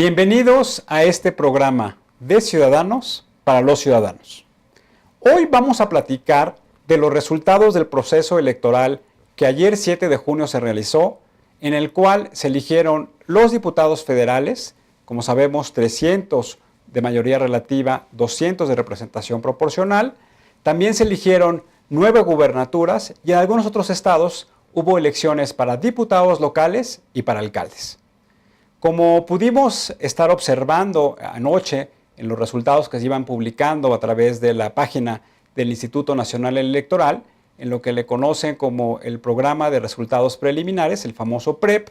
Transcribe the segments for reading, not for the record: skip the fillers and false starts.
Bienvenidos a este programa de Ciudadanos para los Ciudadanos. Hoy vamos a platicar de los resultados del proceso electoral que ayer 7 de junio se realizó, en el cual se eligieron los diputados federales, como sabemos 300 de mayoría relativa, 200 de representación proporcional. También se eligieron 9 gubernaturas y en algunos otros estados hubo elecciones para diputados locales y para alcaldes. Como pudimos estar observando anoche en los resultados que se iban publicando a través de la página del Instituto Nacional Electoral, en lo que le conocen como el Programa de Resultados Preliminares, el famoso PREP,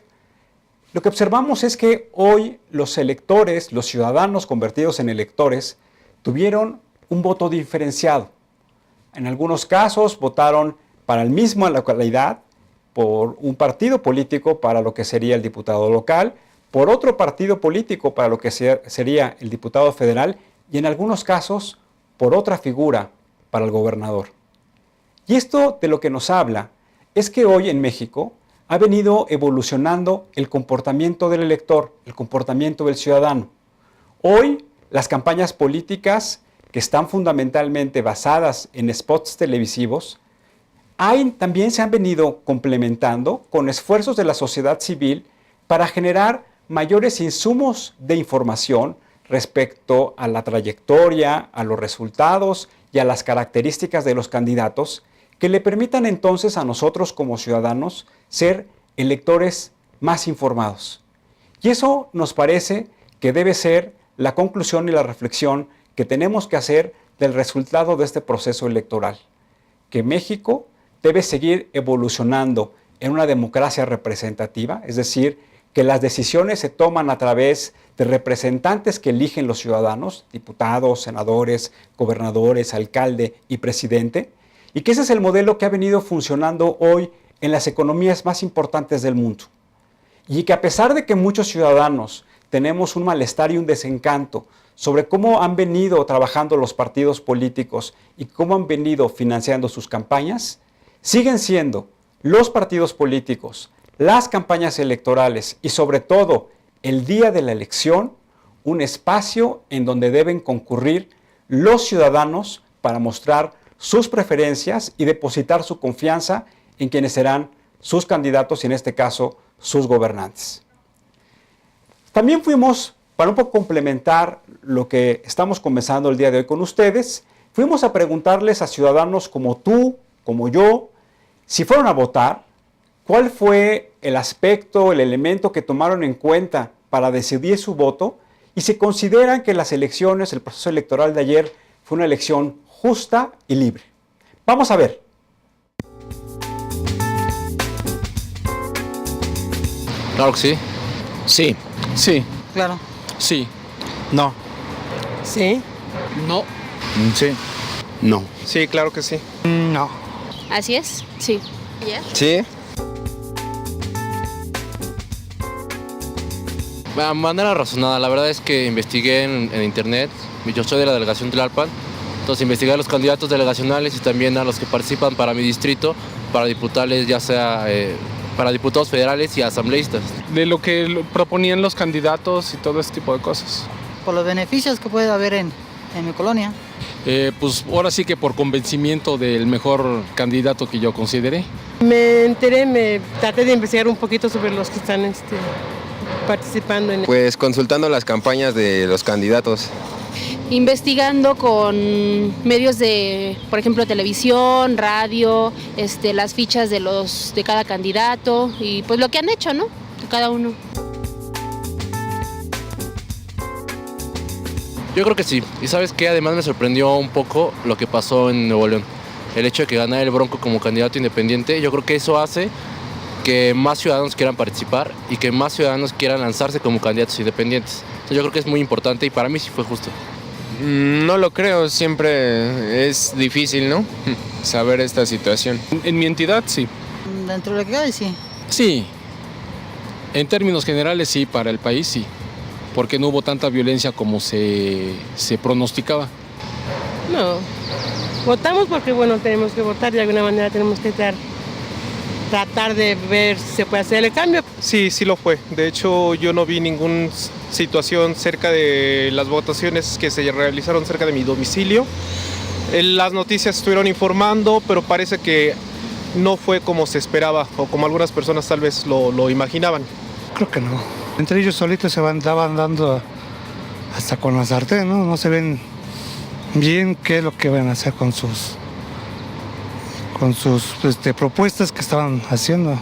lo que observamos es que hoy los electores, los ciudadanos convertidos en electores, tuvieron un voto diferenciado. En algunos casos votaron para el mismo localidad, por un partido político para lo que sería el diputado local, por otro partido político para lo que sería el diputado federal y en algunos casos por otra figura para el gobernador. Y esto de lo que nos habla es que hoy en México ha venido evolucionando el comportamiento del elector, el comportamiento del ciudadano. Hoy las campañas políticas que están fundamentalmente basadas en spots televisivos también se han venido complementando con esfuerzos de la sociedad civil para generar mayores insumos de información respecto a la trayectoria, a los resultados y a las características de los candidatos que le permitan entonces a nosotros como ciudadanos ser electores más informados. Y eso nos parece que debe ser la conclusión y la reflexión que tenemos que hacer del resultado de este proceso electoral, que México debe seguir evolucionando en una democracia representativa, es decir, que las decisiones se toman a través de representantes que eligen los ciudadanos, diputados, senadores, gobernadores, alcalde y presidente, y que ese es el modelo que ha venido funcionando hoy en las economías más importantes del mundo. Y que a pesar de que muchos ciudadanos tenemos un malestar y un desencanto sobre cómo han venido trabajando los partidos políticos y cómo han venido financiando sus campañas, siguen siendo los partidos políticos, las campañas electorales y sobre todo el día de la elección, un espacio en donde deben concurrir los ciudadanos para mostrar sus preferencias y depositar su confianza en quienes serán sus candidatos y en este caso sus gobernantes. También fuimos, para un poco complementar lo que estamos comenzando el día de hoy con ustedes, fuimos a preguntarles a ciudadanos como tú, como yo, si fueron a votar, ¿cuál fue el aspecto, el elemento que tomaron en cuenta para decidir su voto? Y si consideran que las elecciones, el proceso electoral de ayer fue una elección justa y libre. Vamos a ver. Claro que sí. Sí. Sí. Claro. Sí. No. Sí. No. Sí. No. Sí, claro que sí. No. Así es, sí. Sí. De manera razonada, la verdad es que investigué en internet. Yo soy de la delegación Tlalpan, entonces investigué a los candidatos delegacionales y también a los que participan para mi distrito, para diputados, ya sea para diputados federales y asambleístas. De lo que proponían los candidatos y todo ese tipo de cosas. Por los beneficios que puede haber en mi colonia. Pues ahora sí que por convencimiento del mejor candidato que yo consideré. Me enteré, traté de investigar un poquito sobre los que están participando en... Pues consultando las campañas de los candidatos. Investigando con medios de, por ejemplo, televisión, radio, las fichas de cada candidato y pues lo que han hecho, ¿no? De cada uno. Yo creo que sí. Y ¿sabes qué? Además me sorprendió un poco lo que pasó en Nuevo León. El hecho de que ganara el Bronco como candidato independiente, yo creo que eso hace que más ciudadanos quieran participar y que más ciudadanos quieran lanzarse como candidatos independientes. Entonces, yo creo que es muy importante y para mí sí fue justo. No lo creo, siempre es difícil, ¿no? Saber esta situación. En mi entidad, sí. Dentro de lo que cabe, sí. Sí. En términos generales, sí, para el país, sí. Porque no hubo tanta violencia como se pronosticaba. No. Votamos porque, bueno, tenemos que votar, de alguna manera tenemos que estar tratar de ver si se puede hacer el cambio. Sí, sí lo fue. De hecho, yo no vi ninguna situación cerca de las votaciones que se realizaron cerca de mi domicilio. Las noticias estuvieron informando, pero parece que no fue como se esperaba o como algunas personas tal vez lo imaginaban. Creo que no. Entre ellos solitos se andaban dando hasta con la sartén, ¿no? No se ven bien qué es lo que van a hacer con sus propuestas que estaban haciendo.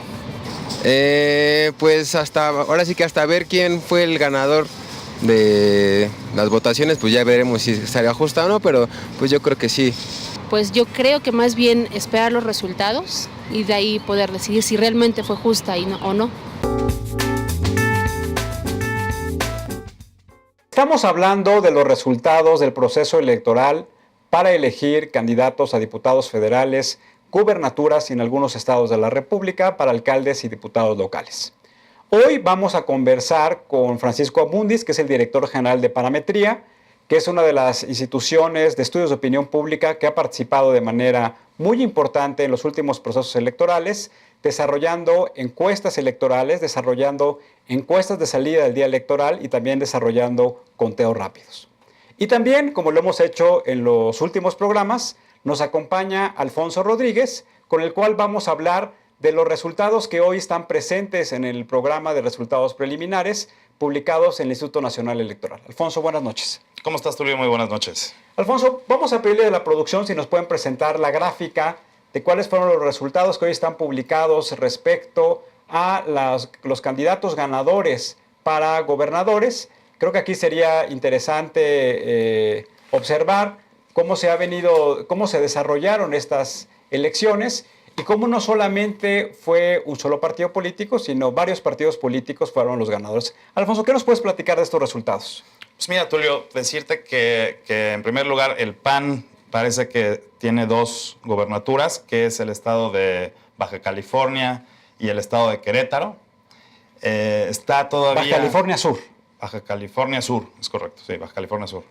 Pues ahora sí que hasta ver quién fue el ganador de las votaciones, pues ya veremos si salió justa o no, pero pues yo creo que sí. Pues yo creo que más bien esperar los resultados y de ahí poder decidir si realmente fue justa o no. Estamos hablando de los resultados del proceso electoral para elegir candidatos a diputados federales, gubernaturas y en algunos estados de la República para alcaldes y diputados locales. Hoy vamos a conversar con Francisco Abundis, que es el director general de Parametría, que es una de las instituciones de estudios de opinión pública que ha participado de manera muy importante en los últimos procesos electorales, desarrollando encuestas electorales, desarrollando encuestas de salida del día electoral y también desarrollando conteos rápidos. Y también, como lo hemos hecho en los últimos programas, nos acompaña Alfonso Rodríguez, con el cual vamos a hablar de los resultados que hoy están presentes en el programa de resultados preliminares publicados en el Instituto Nacional Electoral. Alfonso, buenas noches. ¿Cómo estás, Tulio? Muy buenas noches. Alfonso, vamos a pedirle a la producción si nos pueden presentar la gráfica de cuáles fueron los resultados que hoy están publicados respecto a los candidatos ganadores para gobernadores. Creo que aquí sería interesante observar cómo se desarrollaron estas elecciones y cómo no solamente fue un solo partido político, sino varios partidos políticos fueron los ganadores. Alfonso, ¿qué nos puedes platicar de estos resultados? Pues mira, Tulio, decirte que en primer lugar el PAN parece que tiene 2 gobernaturas, que es el estado de Baja California y el estado de Querétaro. Está todavía... Baja California Sur. Baja California Sur, es correcto, sí, Baja California Sur.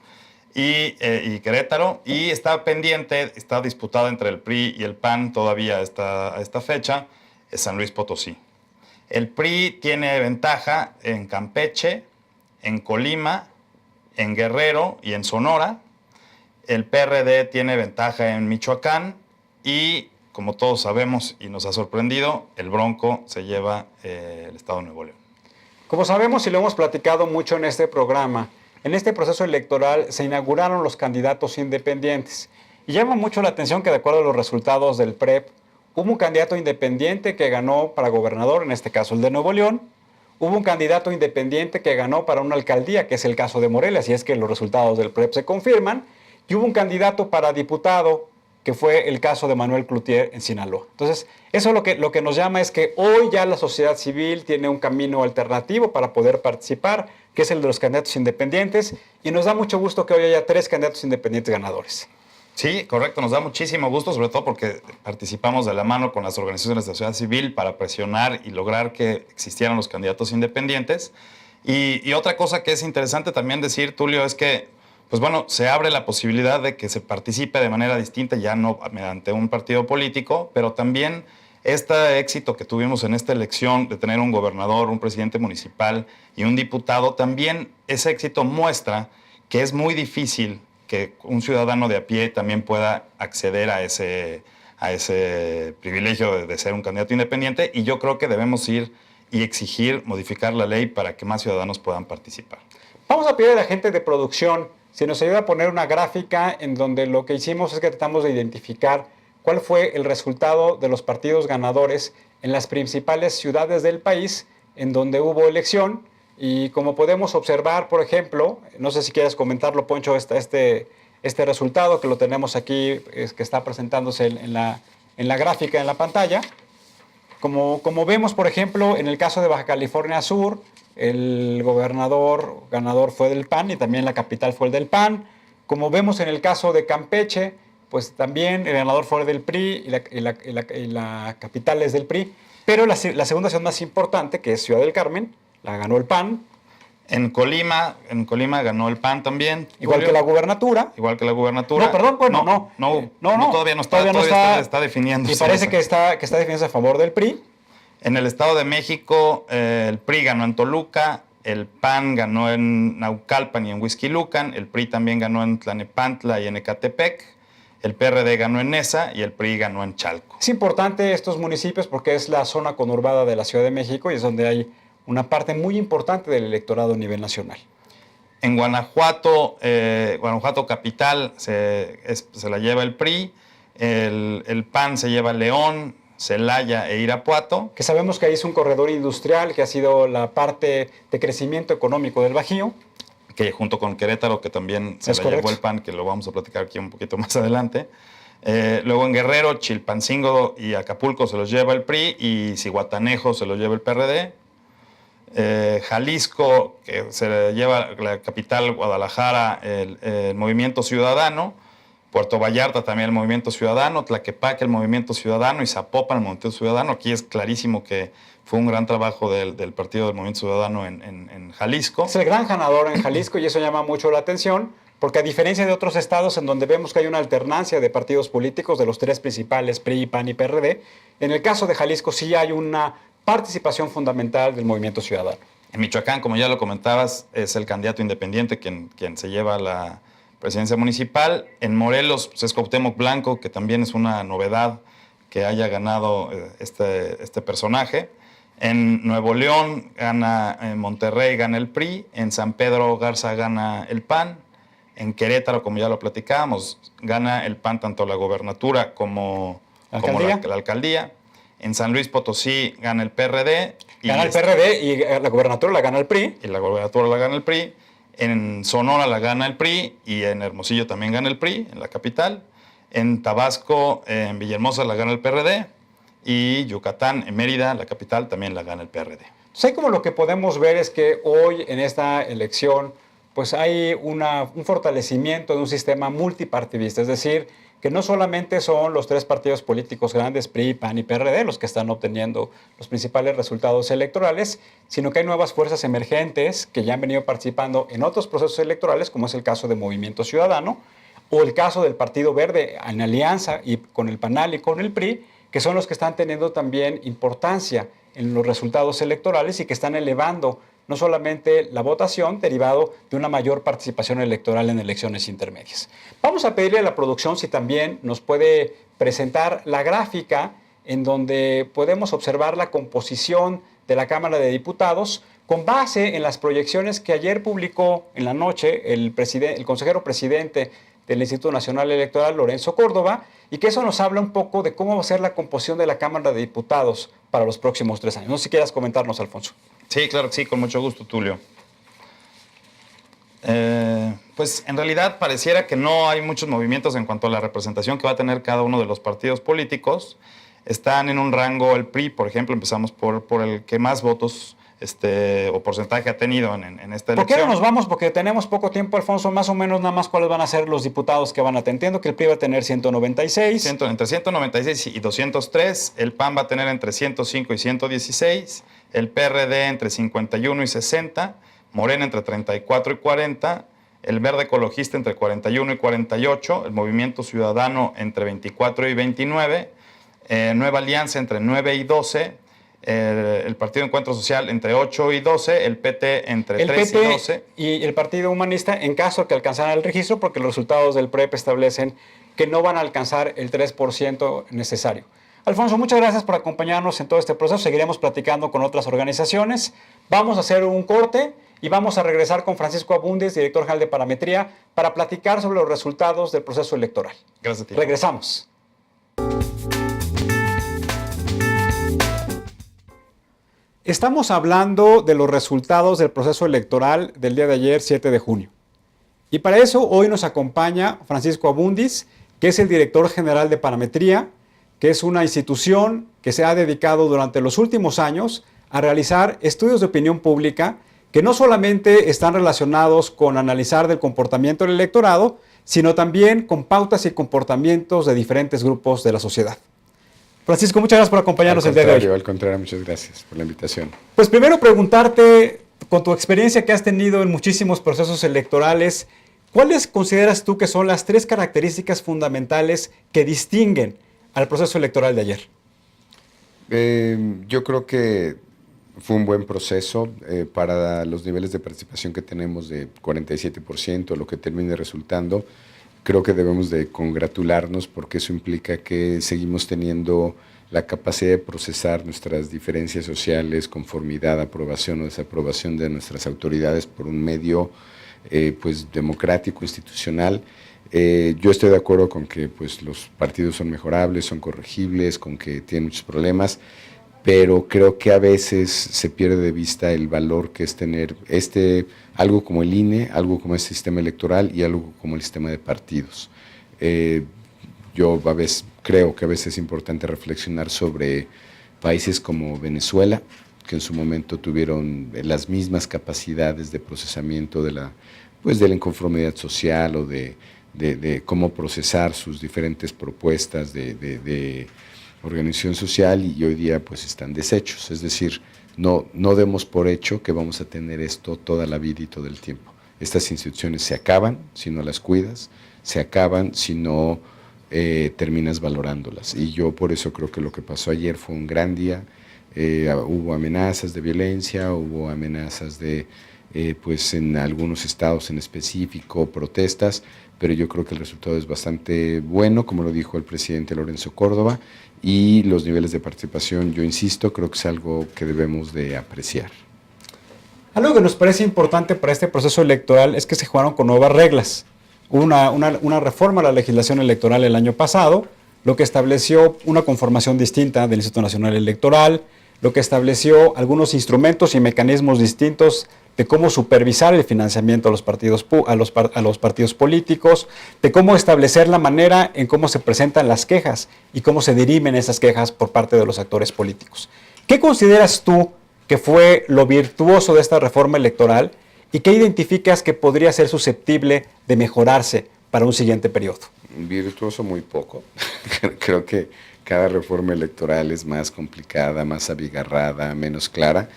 Y Querétaro, y está pendiente, está disputado entre el PRI y el PAN todavía a esta fecha, es San Luis Potosí. El PRI tiene ventaja en Campeche, en Colima, en Guerrero y en Sonora. El PRD tiene ventaja en Michoacán y, como todos sabemos y nos ha sorprendido, el Bronco se lleva el estado de Nuevo León. Como sabemos y lo hemos platicado mucho en este programa, en este proceso electoral se inauguraron los candidatos independientes. Y llama mucho la atención que, de acuerdo a los resultados del PREP, hubo un candidato independiente que ganó para gobernador, en este caso el de Nuevo León. Hubo un candidato independiente que ganó para una alcaldía, que es el caso de Morelia, si es que los resultados del PREP se confirman. Y hubo un candidato para diputado, que fue el caso de Manuel Cloutier en Sinaloa. Entonces, eso lo que nos llama es que hoy ya la sociedad civil tiene un camino alternativo para poder participar, que es el de los candidatos independientes, y nos da mucho gusto que hoy haya 3 candidatos independientes ganadores. Sí, correcto, nos da muchísimo gusto, sobre todo porque participamos de la mano con las organizaciones de la sociedad civil para presionar y lograr que existieran los candidatos independientes. Y otra cosa que es interesante también decir, Tulio, es que pues bueno, se abre la posibilidad de que se participe de manera distinta, ya no mediante un partido político, pero también este éxito que tuvimos en esta elección de tener un gobernador, un presidente municipal y un diputado, también ese éxito muestra que es muy difícil que un ciudadano de a pie también pueda acceder a ese privilegio de ser un candidato independiente, y yo creo que debemos ir y exigir modificar la ley para que más ciudadanos puedan participar. Vamos a pedir a la gente de producción si nos ayuda a poner una gráfica en donde lo que hicimos es que tratamos de identificar cuál fue el resultado de los partidos ganadores en las principales ciudades del país en donde hubo elección. Y como podemos observar, por ejemplo, no sé si quieres comentarlo, Poncho, este resultado que lo tenemos aquí, que está presentándose en la gráfica en la pantalla. Como vemos, por ejemplo, en el caso de Baja California Sur, el gobernador ganador fue del PAN y también la capital fue el del PAN. Como vemos en el caso de Campeche, pues también el ganador fue del PRI y la capital es del PRI. Pero la segunda ciudad más importante, que es Ciudad del Carmen, la ganó el PAN. En Colima ganó el PAN también. Igual que la gubernatura. Igual que la gubernatura. No, perdón, bueno, todavía no está definiéndose. Y parece que está definiéndose a favor del PRI. En el Estado de México, el PRI ganó en Toluca, el PAN ganó en Naucalpan y en Huixquilucan, el PRI también ganó en Tlanepantla y en Ecatepec, el PRD ganó en Neza y el PRI ganó en Chalco. Es importante estos municipios porque es la zona conurbada de la Ciudad de México y es donde hay una parte muy importante del electorado a nivel nacional. En Guanajuato, Guanajuato capital se la lleva el PRI, el PAN se lleva León, Celaya e Irapuato. Que sabemos que ahí es un corredor industrial que ha sido la parte de crecimiento económico del Bajío. Que junto con Querétaro, que también se la llevó el PAN, que lo vamos a platicar aquí un poquito más adelante. Luego en Guerrero, Chilpancingo y Acapulco se los lleva el PRI y Zihuatanejo se los lleva el PRD. Jalisco, que se lleva la capital Guadalajara, el Movimiento Ciudadano. Puerto Vallarta también el Movimiento Ciudadano, Tlaquepaque el Movimiento Ciudadano y Zapopan el Movimiento Ciudadano. Aquí es clarísimo que fue un gran trabajo del partido del Movimiento Ciudadano en Jalisco. Es el gran ganador en Jalisco y eso llama mucho la atención porque a diferencia de otros estados en donde vemos que hay una alternancia de partidos políticos de los tres principales, PRI, PAN y PRD, en el caso de Jalisco sí hay una participación fundamental del Movimiento Ciudadano. En Michoacán, como ya lo comentabas, es el candidato independiente quien se lleva la presidencia municipal. En Morelos pues es Cuauhtémoc Blanco, que también es una novedad que haya ganado este personaje. En Nuevo León gana en Monterrey, gana el PRI. En San Pedro Garza gana el PAN. En Querétaro, como ya lo platicábamos, gana el PAN tanto la gobernatura como la alcaldía. En San Luis Potosí gana el PRD. Gana el PRD y la gobernatura la gana el PRI. Y la gobernatura la gana el PRI. En Sonora la gana el PRI y en Hermosillo también gana el PRI, en la capital. En Tabasco, en Villahermosa la gana el PRD. Y Yucatán, en Mérida, la capital, también la gana el PRD. Entonces, como lo que podemos ver es que hoy en esta elección pues hay un fortalecimiento de un sistema multipartidista, es decir, que no solamente son los tres partidos políticos grandes, PRI, PAN y PRD, los que están obteniendo los principales resultados electorales, sino que hay nuevas fuerzas emergentes que ya han venido participando en otros procesos electorales, como es el caso de Movimiento Ciudadano, o el caso del Partido Verde en alianza y con el PANAL y con el PRI, que son los que están teniendo también importancia en los resultados electorales y que están elevando no solamente la votación derivado de una mayor participación electoral en elecciones intermedias. Vamos a pedirle a la producción si también nos puede presentar la gráfica en donde podemos observar la composición de la Cámara de Diputados con base en las proyecciones que ayer publicó en la noche el consejero presidente del Instituto Nacional Electoral, Lorenzo Córdoba, y que eso nos habla un poco de cómo va a ser la composición de la Cámara de Diputados para los próximos 3 años. No sé si quieras comentarnos, Alfonso. Sí, claro que sí, con mucho gusto, Tulio. Pues en realidad pareciera que no hay muchos movimientos en cuanto a la representación que va a tener cada uno de los partidos políticos. Están en un rango, el PRI, por ejemplo, empezamos por el que más votos o porcentaje ha tenido en esta elección. ¿Por qué no nos vamos? Porque tenemos poco tiempo, Alfonso, más o menos nada más cuáles van a ser los diputados que van a tener. Entiendo que el PRI va a tener 196. Entre 196 y 203, el PAN va a tener entre 105 y 116, el PRD entre 51 y 60, Morena entre 34 y 40, el Verde Ecologista entre 41 y 48, el Movimiento Ciudadano entre 24 y 29, Nueva Alianza entre 9 y 12, el Partido Encuentro Social entre 8 y 12, el PT entre 3 y 12. Y el Partido Humanista en caso de que alcanzaran el registro, porque los resultados del PREP establecen que no van a alcanzar el 3% necesario. Alfonso, muchas gracias por acompañarnos en todo este proceso. Seguiremos platicando con otras organizaciones. Vamos a hacer un corte y vamos a regresar con Francisco Abundis, director general de Parametría, para platicar sobre los resultados del proceso electoral. Gracias a ti. Regresamos. Estamos hablando de los resultados del proceso electoral del día de ayer, 7 de junio. Y para eso hoy nos acompaña Francisco Abundis, que es el director general de Parametría, que es una institución que se ha dedicado durante los últimos años a realizar estudios de opinión pública que no solamente están relacionados con analizar del comportamiento del electorado, sino también con pautas y comportamientos de diferentes grupos de la sociedad. Francisco, muchas gracias por acompañarnos el día de hoy. Al contrario, muchas gracias por la invitación. Pues primero preguntarte, con tu experiencia que has tenido en muchísimos procesos electorales, ¿cuáles consideras tú que son las 3 características fundamentales que distinguen al proceso electoral de ayer? Yo creo que fue un buen proceso para los niveles de participación que tenemos de 47%, lo que termine resultando. Creo que debemos de congratularnos porque eso implica que seguimos teniendo la capacidad de procesar nuestras diferencias sociales, conformidad, aprobación o desaprobación de nuestras autoridades por un medio pues democrático, institucional. Yo estoy de acuerdo con que pues, los partidos son mejorables, son corregibles, con que tienen muchos problemas, pero creo que a veces se pierde de vista el valor que es tener algo como el INE, algo como el sistema electoral y algo como el sistema de partidos. Yo a veces creo que a veces es importante reflexionar sobre países como Venezuela, que en su momento tuvieron las mismas capacidades de procesamiento de la inconformidad social o de cómo procesar sus diferentes propuestas de organización social, y hoy día pues están deshechos. Es decir, no demos por hecho que vamos a tener esto toda la vida y todo el tiempo. Estas instituciones se acaban si no las cuidas, se acaban si no terminas valorándolas. Y yo por eso creo que lo que pasó ayer fue un gran día. Hubo amenazas de violencia, hubo amenazas pues en algunos estados en específico, protestas, pero yo creo que el resultado es bastante bueno, como lo dijo el presidente Lorenzo Córdoba, y los niveles de participación, yo insisto, creo que es algo que debemos de apreciar. Algo que nos parece importante para este proceso electoral es que se jugaron con nuevas reglas. Hubo una reforma a la legislación electoral el año pasado, lo que estableció una conformación distinta del Instituto Nacional Electoral, lo que estableció algunos instrumentos y mecanismos distintos de cómo supervisar el financiamiento a los partidos políticos, de cómo establecer la manera en cómo se presentan las quejas y cómo se dirimen esas quejas por parte de los actores políticos. ¿Qué consideras tú que fue lo virtuoso de esta reforma electoral y qué identificas que podría ser susceptible de mejorarse para un siguiente periodo? Virtuoso muy poco. Creo que cada reforma electoral es más complicada, más abigarrada, menos clara.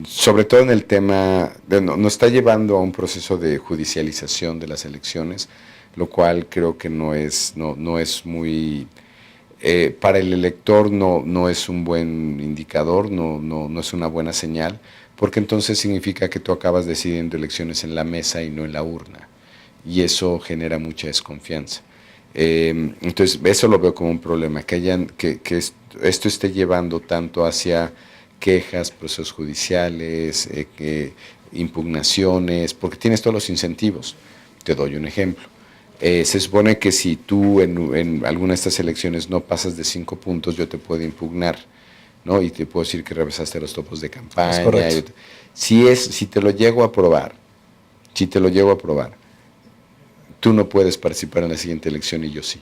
Sobre todo en el tema, nos está llevando a un proceso de judicialización de las elecciones, lo cual creo que no es muy, para el elector no es un buen indicador, no es una buena señal, porque entonces significa que tú acabas decidiendo elecciones en la mesa y no en la urna, y eso genera mucha desconfianza. Entonces eso lo veo como un problema, que esto esté llevando tanto hacia quejas, procesos judiciales, impugnaciones, porque tienes todos los incentivos. Te doy un ejemplo. Se supone que si tú en alguna de estas elecciones no pasas de 5 puntos, yo te puedo impugnar, ¿no? Y te puedo decir que rebasaste los topos de campaña. Es correcto. Si te lo llego a aprobar, tú no puedes participar en la siguiente elección y yo sí.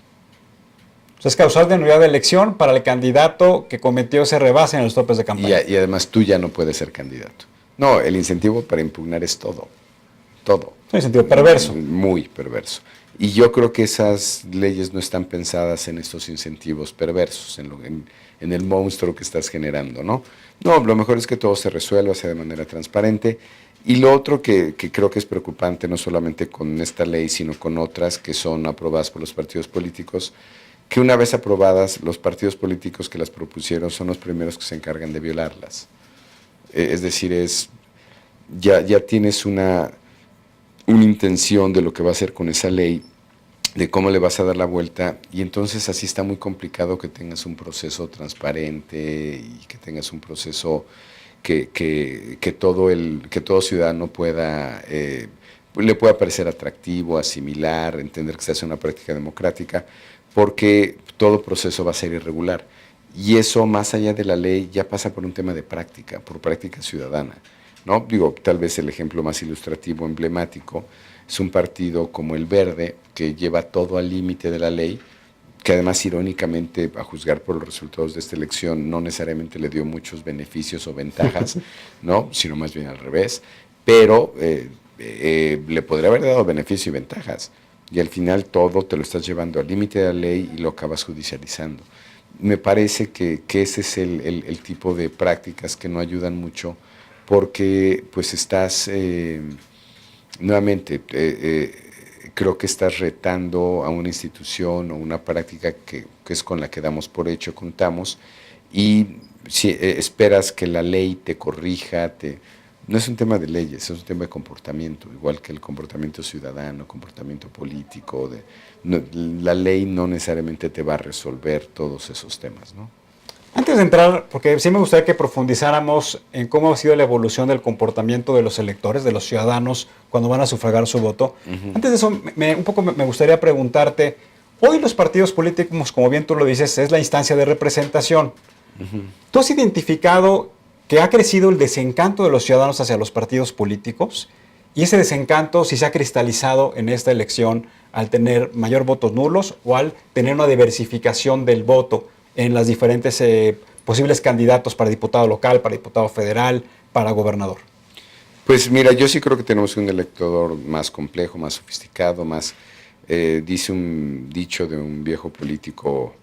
O sea, es causal de nulidad de elección para el candidato que cometió ese rebase en los topes de campaña. Y además tú ya no puedes ser candidato. No, el incentivo para impugnar es todo. Todo. Es un incentivo perverso. Muy perverso. Y yo creo que esas leyes no están pensadas en estos incentivos perversos, en el monstruo que estás generando, ¿no? No, lo mejor es que todo se resuelva, sea de manera transparente. Y lo otro que creo que es preocupante, no solamente con esta ley, sino con otras que son aprobadas por los partidos políticos, que una vez aprobadas, los partidos políticos que las propusieron son los primeros que se encargan de violarlas. Es decir, ya tienes una intención de lo que va a hacer con esa ley, de cómo le vas a dar la vuelta, y entonces así está muy complicado que tengas un proceso transparente y que tengas un proceso que todo ciudadano le pueda parecer atractivo, asimilar, entender que se hace una práctica democrática, porque todo proceso va a ser irregular. Y eso, más allá de la ley, ya pasa por un tema de práctica, por práctica ciudadana, ¿no? Digo, tal vez el ejemplo más ilustrativo, emblemático, es un partido como el Verde, que lleva todo al límite de la ley, que además, irónicamente, a juzgar por los resultados de esta elección, no necesariamente le dio muchos beneficios o ventajas, ¿no? Sino más bien al revés, pero le podría haber dado beneficio y ventajas. Y al final todo te lo estás llevando al límite de la ley y lo acabas judicializando. Me parece que ese es el tipo de prácticas que no ayudan mucho, porque pues estás, nuevamente, creo que estás retando a una institución o una práctica que es con la que damos por hecho, contamos, y si esperas que la ley te corrija, no es un tema de leyes, es un tema de comportamiento, igual que el comportamiento ciudadano, comportamiento político. La ley no necesariamente te va a resolver todos esos temas, ¿no? Antes de entrar, porque sí me gustaría que profundizáramos en cómo ha sido la evolución del comportamiento de los electores, de los ciudadanos, cuando van a sufragar su voto. Antes de eso, me gustaría preguntarte, hoy los partidos políticos, como bien tú lo dices, es la instancia de representación. ¿Tú has identificado que ha crecido el desencanto de los ciudadanos hacia los partidos políticos? Y ese desencanto, si se ha cristalizado en esta elección al tener mayor votos nulos o al tener una diversificación del voto en las diferentes posibles candidatos para diputado local, para diputado federal, para gobernador. Pues mira, yo sí creo que tenemos un elector más complejo, más sofisticado, más, dice un dicho de un viejo político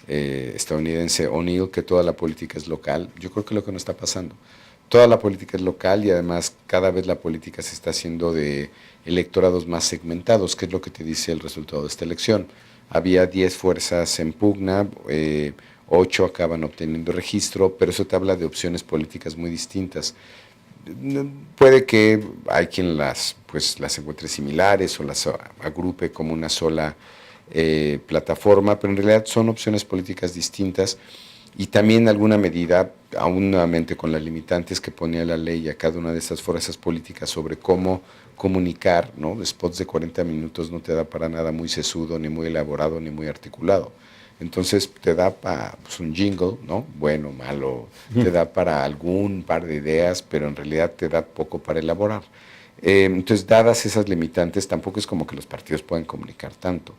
estadounidense, O'Neill, que toda la política es local. Yo creo que es lo que nos está pasando. Toda la política es local y además cada vez la política se está haciendo de electorados más segmentados, que es lo que te dice el resultado de esta elección. Había 10 fuerzas en pugna, 8 acaban obteniendo registro, pero eso te habla de opciones políticas muy distintas. Puede que hay quien las encuentre similares o las agrupe como una sola plataforma, pero en realidad son opciones políticas distintas y también en alguna medida, aún nuevamente con las limitantes que ponía la ley a cada una de estas fuerzas políticas sobre cómo comunicar, ¿no? Spots de 40 minutos no te da para nada muy sesudo, ni muy elaborado, ni muy articulado. Entonces te da para un jingle, ¿no? Bueno, malo, te da para algún par de ideas, pero en realidad te da poco para elaborar. Entonces, dadas esas limitantes, tampoco es como que los partidos puedan comunicar tanto.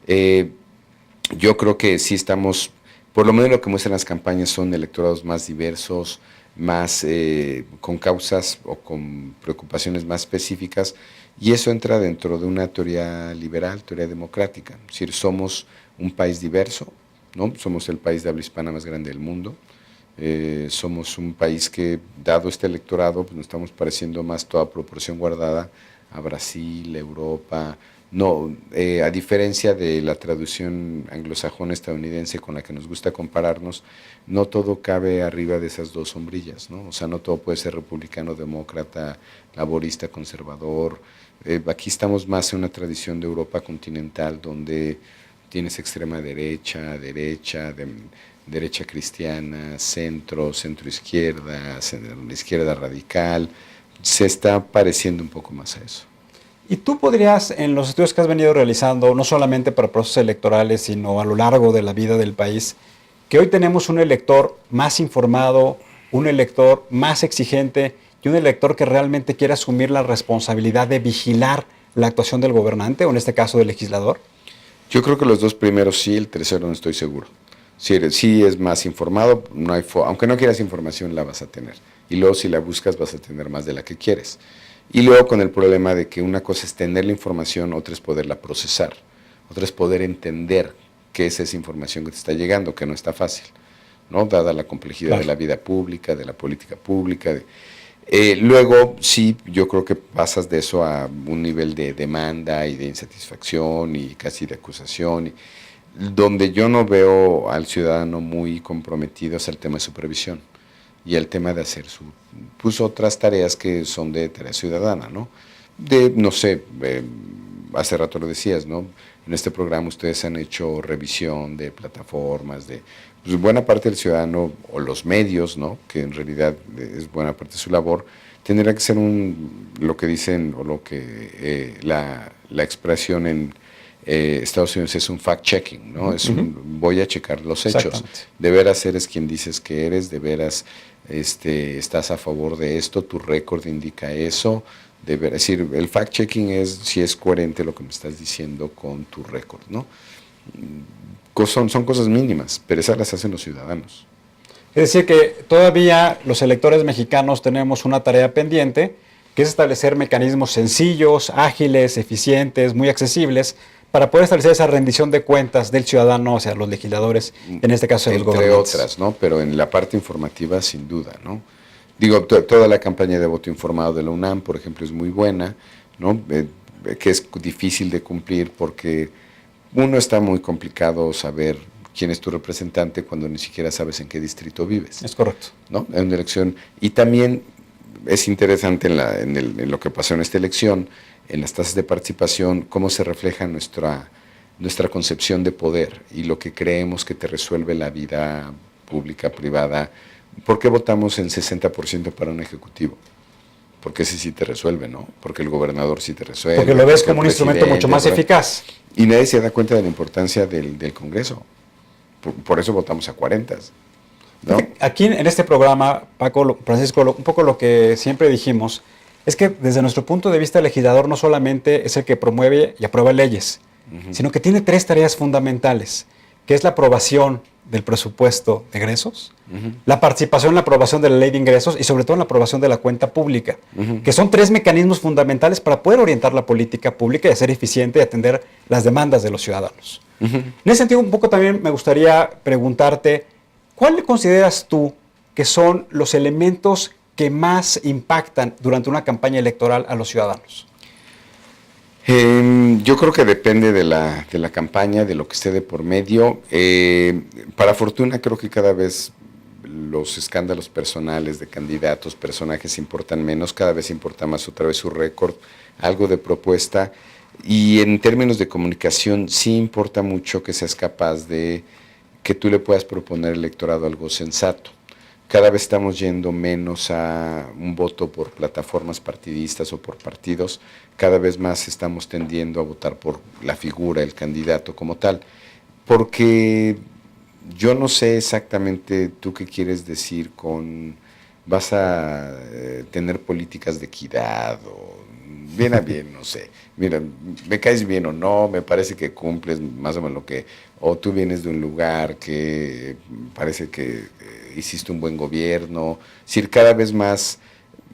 Yo creo que sí estamos, por lo menos lo que muestran las campañas son electorados más diversos, más con causas o con preocupaciones más específicas, y eso entra dentro de una teoría liberal, teoría democrática. Es decir, somos un país diverso, ¿no? Somos el país de habla hispana más grande del mundo. Somos un país que, dado este electorado, pues nos estamos pareciendo más, toda proporción guardada, a Brasil, Europa. No, a diferencia de la traducción anglosajona estadounidense con la que nos gusta compararnos, no todo cabe arriba de esas dos sombrillas, ¿no? O sea, no todo puede ser republicano, demócrata, laborista, conservador. Aquí estamos más en una tradición de Europa continental donde tienes extrema derecha, derecha cristiana, centro, centro izquierda, izquierda radical. Se está pareciendo un poco más a eso. ¿Y tú podrías, en los estudios que has venido realizando, no solamente para procesos electorales, sino a lo largo de la vida del país, que hoy tenemos un elector más informado, un elector más exigente y un elector que realmente quiere asumir la responsabilidad de vigilar la actuación del gobernante, o en este caso del legislador? Yo creo que los dos primeros sí, el tercero no estoy seguro. Sí es más informado, no hay aunque no quieras información la vas a tener. Y luego si la buscas vas a tener más de la que quieres. Y luego con el problema de que una cosa es tener la información, otra es poderla procesar, otra es poder entender qué es esa información que te está llegando, que no está fácil, ¿no? Dada la complejidad de la vida pública, de la política pública. Luego sí, yo creo que pasas de eso a un nivel de demanda y de insatisfacción y casi de acusación, donde yo no veo al ciudadano muy comprometido es el tema de supervisión y el tema de hacer otras tareas que son de tarea ciudadana, ¿no? No sé, hace rato lo decías, ¿no? En este programa ustedes han hecho revisión de plataformas, pues buena parte del ciudadano o los medios, ¿no? Que en realidad es buena parte de su labor, tendrá que ser lo que dicen o lo que la expresión en Estados Unidos es un fact-checking, ¿no? Es voy a checar los hechos. De veras eres quien dices que eres, de veras estás a favor de esto, tu récord indica eso. Es decir, el fact-checking es si es coherente lo que me estás diciendo con tu récord, ¿no? Son cosas mínimas, pero esas las hacen los ciudadanos. Es decir, que todavía los electores mexicanos tenemos una tarea pendiente, que es establecer mecanismos sencillos, ágiles, eficientes, muy accesibles, para poder establecer esa rendición de cuentas del ciudadano hacia los legisladores, en este caso de los gobernantes. Entre otras, ¿no? Pero en la parte informativa, sin duda, ¿no? Digo, toda la campaña de voto informado de la UNAM, por ejemplo, es muy buena, ¿no? Que es difícil de cumplir porque uno está muy complicado saber quién es tu representante cuando ni siquiera sabes en qué distrito vives. Es correcto. ¿No? En una elección. Y también es interesante en lo que pasó en esta elección, en las tasas de participación, cómo se refleja nuestra concepción de poder y lo que creemos que te resuelve la vida pública, privada. ¿Por qué votamos en 60% para un ejecutivo? Porque ese sí te resuelve, ¿no? Porque el gobernador sí te resuelve. Porque lo ves como un instrumento mucho más eficaz. Y nadie se da cuenta de la importancia del Congreso. Por eso votamos a 40, ¿no? Aquí en este programa, Paco, Francisco, un poco lo que siempre dijimos es que desde nuestro punto de vista el legislador no solamente es el que promueve y aprueba leyes, sino que tiene 3 tareas fundamentales, que es la aprobación del presupuesto de egresos, la participación en la aprobación de la ley de ingresos y sobre todo en la aprobación de la cuenta pública, que son 3 mecanismos fundamentales para poder orientar la política pública y ser eficiente y atender las demandas de los ciudadanos. En ese sentido, un poco también me gustaría preguntarte, ¿cuál consideras tú que son los elementos que más impactan durante una campaña electoral a los ciudadanos? Yo creo que depende de la campaña, de lo que esté de por medio. Para fortuna creo que cada vez los escándalos personales de candidatos, personajes importan menos, cada vez importa más otra vez su récord, algo de propuesta. Y en términos de comunicación sí importa mucho que seas capaz de que tú le puedas proponer al electorado algo sensato. Cada vez estamos yendo menos a un voto por plataformas partidistas o por partidos, cada vez más estamos tendiendo a votar por la figura, el candidato como tal, porque yo no sé exactamente tú qué quieres decir con vas a tener políticas de equidad o bien a bien, no sé. Mira, me caes bien o no, me parece que cumples más o menos lo que, o tú vienes de un lugar que parece que hiciste un buen gobierno. Es decir, cada vez más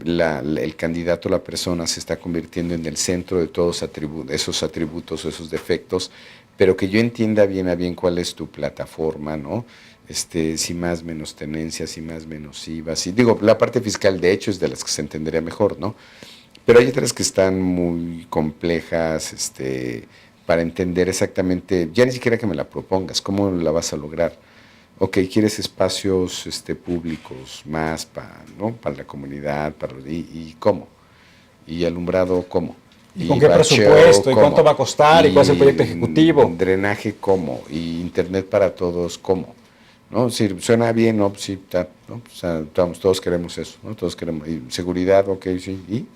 el candidato, la persona se está convirtiendo en el centro de todos esos atributos o esos defectos, pero que yo entienda bien a bien cuál es tu plataforma, ¿no? Si más menos tenencias, si más menos IVA, si, digo, la parte fiscal de hecho es de las que se entendería mejor, ¿no? Pero hay otras que están muy complejas para entender exactamente, ya ni siquiera que me la propongas, ¿cómo la vas a lograr? Ok, quieres espacios públicos más ¿no? para la comunidad, ¿y cómo? ¿Y alumbrado cómo? ¿Y con qué presupuesto? ¿Y cuánto va a costar? ¿Y cuál es el proyecto ejecutivo? Drenaje, ¿cómo? ¿Y internet para todos, cómo? ¿No? Si suena bien, ¿no? Sí, ¿no? O sea, todos queremos eso, ¿no? Todos queremos. ¿Y seguridad? Ok, sí. ¿Y?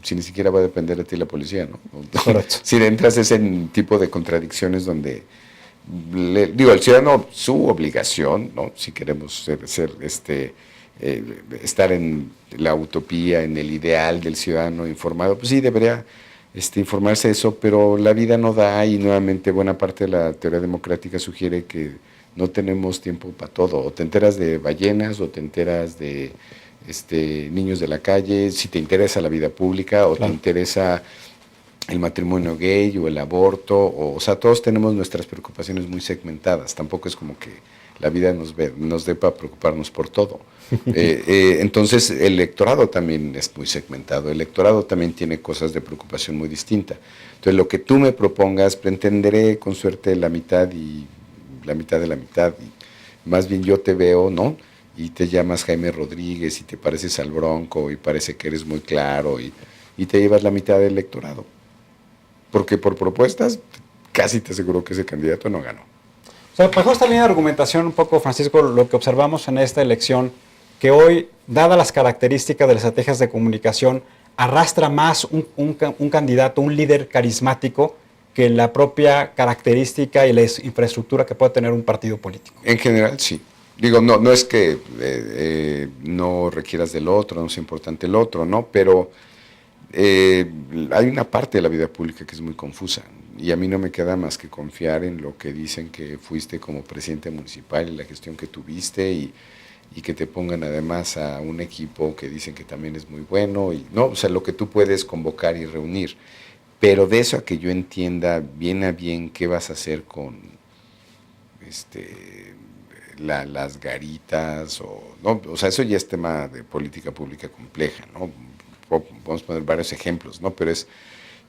Si ni siquiera va a depender de ti la policía, ¿no? Correcto. Si entras ese tipo de contradicciones donde, digo, el ciudadano, su obligación, ¿no? Si queremos estar en la utopía, en el ideal del ciudadano informado, pues sí, debería informarse de eso, pero la vida no da y nuevamente buena parte de la teoría democrática sugiere que no tenemos tiempo para todo. O te enteras de ballenas o te enteras de niños de la calle, si te interesa la vida pública o claro, te interesa el matrimonio gay o el aborto, o sea, todos tenemos nuestras preocupaciones muy segmentadas, tampoco es como que la vida nos dé para preocuparnos por todo. Entonces el electorado también es muy segmentado, el electorado también tiene cosas de preocupación muy distinta. Entonces lo que tú me propongas, entenderé con suerte la mitad y la mitad de la mitad, y más bien yo te veo, ¿no? Y te llamas Jaime Rodríguez y te pareces al Bronco y parece que eres muy claro y te llevas la mitad del electorado. Porque por propuestas casi te aseguro que ese candidato no ganó. O sea, bajo esta línea de argumentación un poco, Francisco, lo que observamos en esta elección, que hoy, dadas las características de las estrategias de comunicación, arrastra más un candidato, un líder carismático, que la propia característica y la infraestructura que puede tener un partido político. En general, sí. Digo, no es que no requieras del otro, no es importante el otro, ¿no? Pero hay una parte de la vida pública que es muy confusa y a mí no me queda más que confiar en lo que dicen que fuiste como presidente municipal y la gestión que tuviste y que te pongan además a un equipo que dicen que también es muy bueno, y no, o sea, lo que tú puedes convocar y reunir. Pero de eso a que yo entienda bien a bien qué vas a hacer con las garitas, ¿no? O sea, eso ya es tema de política pública compleja, ¿no? Podemos poner varios ejemplos, ¿no? Pero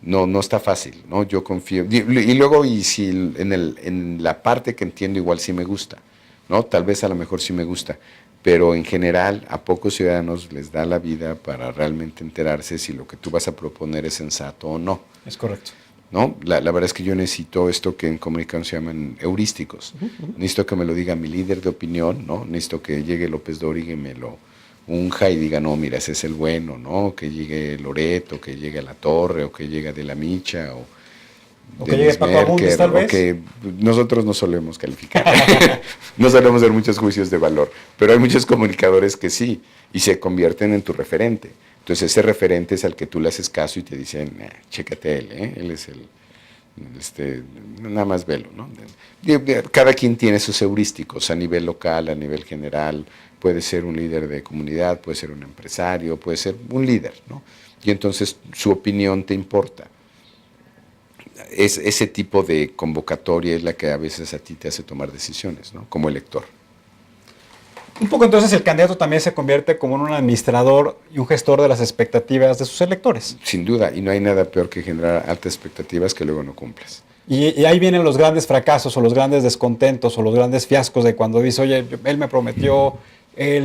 No está fácil, ¿no? Yo confío. Y luego, y si en la parte que entiendo, igual sí me gusta, ¿no? Tal vez a lo mejor sí me gusta, pero en general a pocos ciudadanos les da la vida para realmente enterarse si lo que tú vas a proponer es sensato o no. Es correcto. ¿No? La verdad es que yo necesito esto que en comunicación se llaman heurísticos. Necesito que me lo diga mi líder de opinión, ¿no? Necesito que llegue López Dóriga y me lo unja y diga, no, mira, ese es el bueno, ¿no? Que llegue Loreto, que llegue a La Torre, o que llegue de la Micha, o que llegue Paco Abundis, tal vez. Que nosotros no solemos calificar. No solemos hacer muchos juicios de valor, pero hay muchos comunicadores que sí, y se convierten en tu referente. Entonces ese referente es al que tú le haces caso y te dicen, chécate él, él es nada más velo, ¿no? Cada quien tiene sus heurísticos a nivel local, a nivel general. Puede ser un líder de comunidad, puede ser un empresario, puede ser un líder, ¿no? Y entonces su opinión te importa. Ese tipo de convocatoria es la que a veces a ti te hace tomar decisiones, ¿no? Como elector. Un poco entonces el candidato también se convierte como en un administrador y un gestor de las expectativas de sus electores. Sin duda, y no hay nada peor que generar altas expectativas que luego no cumples. Y ahí vienen los grandes fracasos o los grandes descontentos o los grandes fiascos de cuando dice, oye, él me prometió,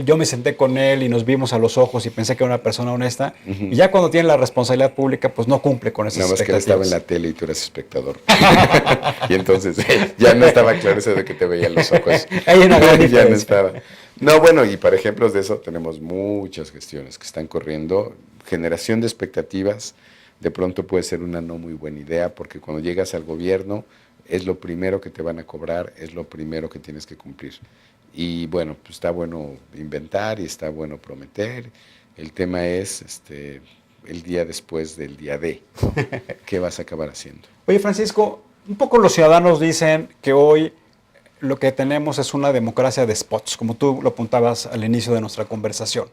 yo me senté con él y nos vimos a los ojos y pensé que era una persona honesta. Y ya cuando tiene la responsabilidad pública, pues no cumple con esas expectativas. Nada más que él estaba en la tele y tú eras espectador. Y entonces ya no estaba claro eso de que te veían los ojos. Hay una gran diferencia. Ya no estaba. No, bueno, y para ejemplos de eso tenemos muchas gestiones que están corriendo. Generación de expectativas de pronto puede ser una no muy buena idea, porque cuando llegas al gobierno es lo primero que te van a cobrar, es lo primero que tienes que cumplir. Y bueno, pues está bueno inventar y está bueno prometer. El tema es el día después del día D. ¿Qué vas a acabar haciendo? Oye, Francisco, un poco los ciudadanos dicen que hoy lo que tenemos es una democracia de spots, como tú lo apuntabas al inicio de nuestra conversación.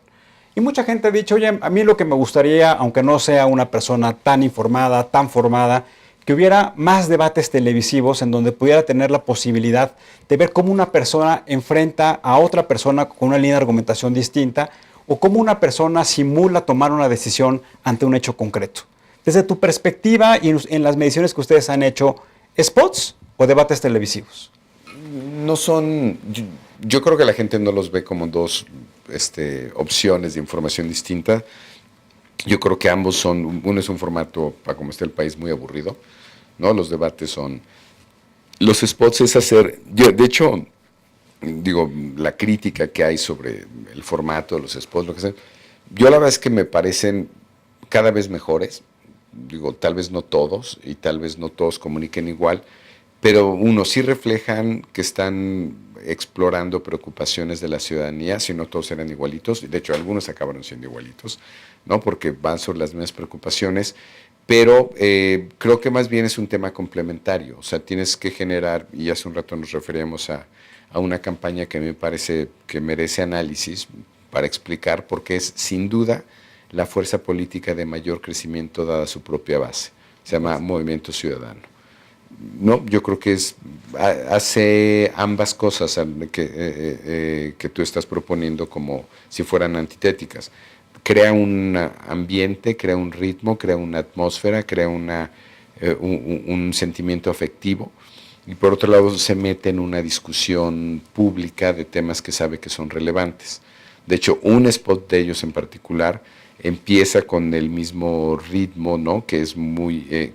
Y mucha gente ha dicho, oye, a mí lo que me gustaría, aunque no sea una persona tan informada, tan formada, que hubiera más debates televisivos en donde pudiera tener la posibilidad de ver cómo una persona enfrenta a otra persona con una línea de argumentación distinta o cómo una persona simula tomar una decisión ante un hecho concreto. Desde tu perspectiva y en las mediciones que ustedes han hecho, ¿spots o debates televisivos? No son, yo creo que la gente no los ve como dos opciones de información distinta. Yo creo que ambos son, uno es un formato, para como está el país, muy aburrido, ¿no? Los debates son, los spots es hacer, de hecho, digo, la crítica que hay sobre el formato de los spots, lo que sea, yo la verdad es que me parecen cada vez mejores, digo, tal vez no todos, y tal vez no todos comuniquen igual, pero uno, sí reflejan que están explorando preocupaciones de la ciudadanía, si no todos eran igualitos, de hecho algunos acabaron siendo igualitos, ¿no? Porque van sobre las mismas preocupaciones, pero creo que más bien es un tema complementario, o sea, tienes que generar, y hace un rato nos referíamos a una campaña que me parece que merece análisis para explicar por qué es sin duda la fuerza política de mayor crecimiento dada su propia base, se llama Movimiento Ciudadano. No, yo creo que hace ambas cosas que tú estás proponiendo como si fueran antitéticas. Crea un ambiente, crea un ritmo, crea una atmósfera, crea un sentimiento afectivo. Y por otro lado se mete en una discusión pública de temas que sabe que son relevantes. De hecho, un spot de ellos en particular empieza con el mismo ritmo, ¿no? Que es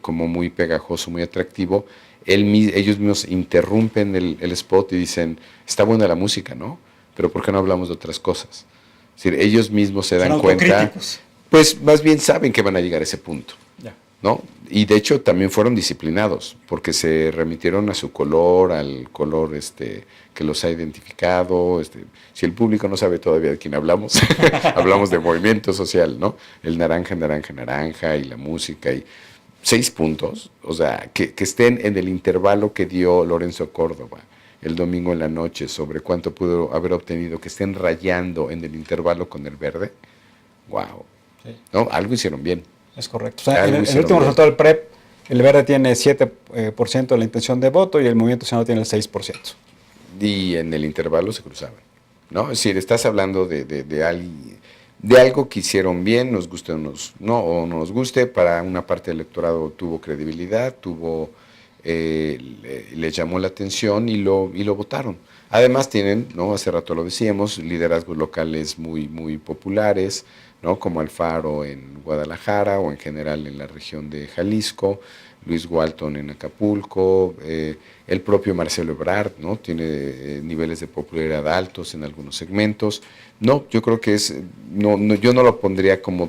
como muy pegajoso, muy atractivo. Ellos mismos interrumpen el spot y dicen, está buena la música, ¿no? Pero ¿por qué no hablamos de otras cosas? Es decir, ellos mismos se dan cuenta, pues más bien saben que van a llegar a ese punto, ¿no? Y de hecho también fueron disciplinados, porque se remitieron a su color, al color que los ha identificado. Si el público no sabe todavía de quién hablamos, hablamos de movimiento social, ¿no? El naranja, naranja, naranja, y la música, y 6 puntos, o sea, que estén en el intervalo que dio Lorenzo Córdoba el domingo en la noche sobre cuánto pudo haber obtenido, que estén rayando en el intervalo con el verde. ¡Wow! Sí. ¿No? Algo hicieron bien. Es correcto. O sea, en el último resultado del PREP, el verde tiene 7% de la intención de voto y el Movimiento Ciudadano tiene el 6%. Y en el intervalo se cruzaban, ¿no? Es decir, estás hablando de alguien, de algo que hicieron bien, nos guste o no nos guste, para una parte del electorado tuvo credibilidad, le llamó la atención y lo votaron. Además tienen, ¿no? Hace rato lo decíamos, liderazgos locales muy populares, ¿no? Como Alfaro en Guadalajara o en general en la región de Jalisco, Luis Walton en Acapulco, el propio Marcelo Ebrard, ¿no? Tiene niveles de popularidad altos en algunos segmentos. No, yo creo que yo no lo pondría como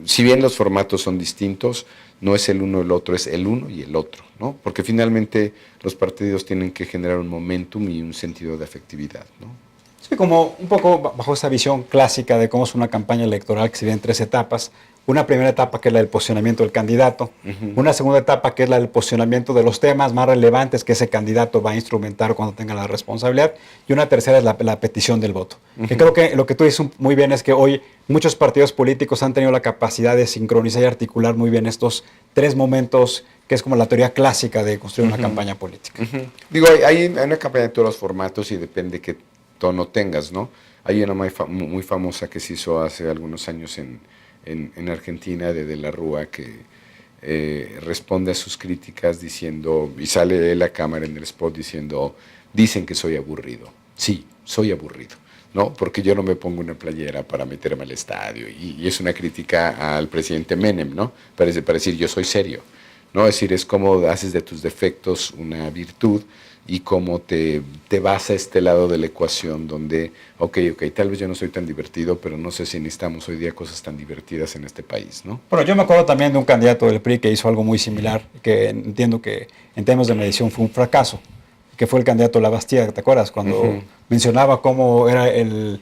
si bien los formatos son distintos, no es el uno o el otro, es el uno y el otro, ¿no? Porque finalmente los partidos tienen que generar un momentum y un sentido de afectividad, ¿no? Sí, como un poco bajo esa visión clásica de cómo es una campaña electoral que se divide en 3 etapas. Una primera etapa que es la del posicionamiento del candidato, una segunda etapa que es la del posicionamiento de los temas más relevantes que ese candidato va a instrumentar cuando tenga la responsabilidad, y una tercera es la petición del voto. Que creo que lo que tú dices muy bien es que hoy muchos partidos políticos han tenido la capacidad de sincronizar y articular muy bien estos 3 momentos, que es como la teoría clásica de construir una campaña política. Digo, hay una campaña de todos los formatos y depende qué tono tengas, ¿no? Hay una muy famosa que se hizo hace algunos años en Argentina, de la Rúa, que responde a sus críticas diciendo, y sale de la cámara en el spot diciendo, dicen que soy aburrido. Sí, soy aburrido, ¿no? Porque yo no me pongo una playera para meterme al estadio, y es una crítica al presidente Menem, ¿no? Para decir, yo soy serio, ¿no? Es decir, es como haces de tus defectos una virtud, y cómo te vas a este lado de la ecuación donde, ok, tal vez yo no soy tan divertido, pero no sé si necesitamos hoy día cosas tan divertidas en este país, ¿no? Bueno, yo me acuerdo también de un candidato del PRI que hizo algo muy similar, que entiendo que en términos de medición fue un fracaso, que fue el candidato Labastida, ¿te acuerdas? Cuando mencionaba cómo era el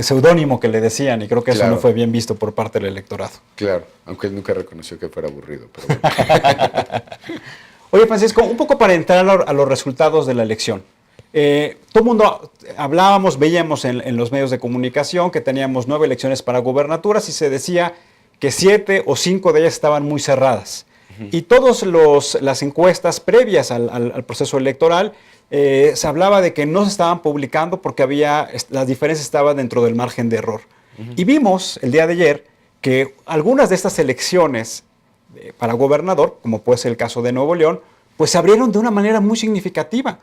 seudónimo que le decían, y creo que eso no fue bien visto por parte del electorado. Claro, aunque él nunca reconoció que fuera aburrido, pero bueno. Oye, Francisco, un poco para entrar a los resultados de la elección. Todo el mundo hablábamos, veíamos en los medios de comunicación que teníamos 9 elecciones para gubernaturas y se decía que 7 o 5 de ellas estaban muy cerradas. Y todas las encuestas previas al proceso electoral se hablaba de que no se estaban publicando porque las diferencias estaban dentro del margen de error. Y vimos el día de ayer que algunas de estas elecciones para gobernador, como puede ser el caso de Nuevo León, pues se abrieron de una manera muy significativa,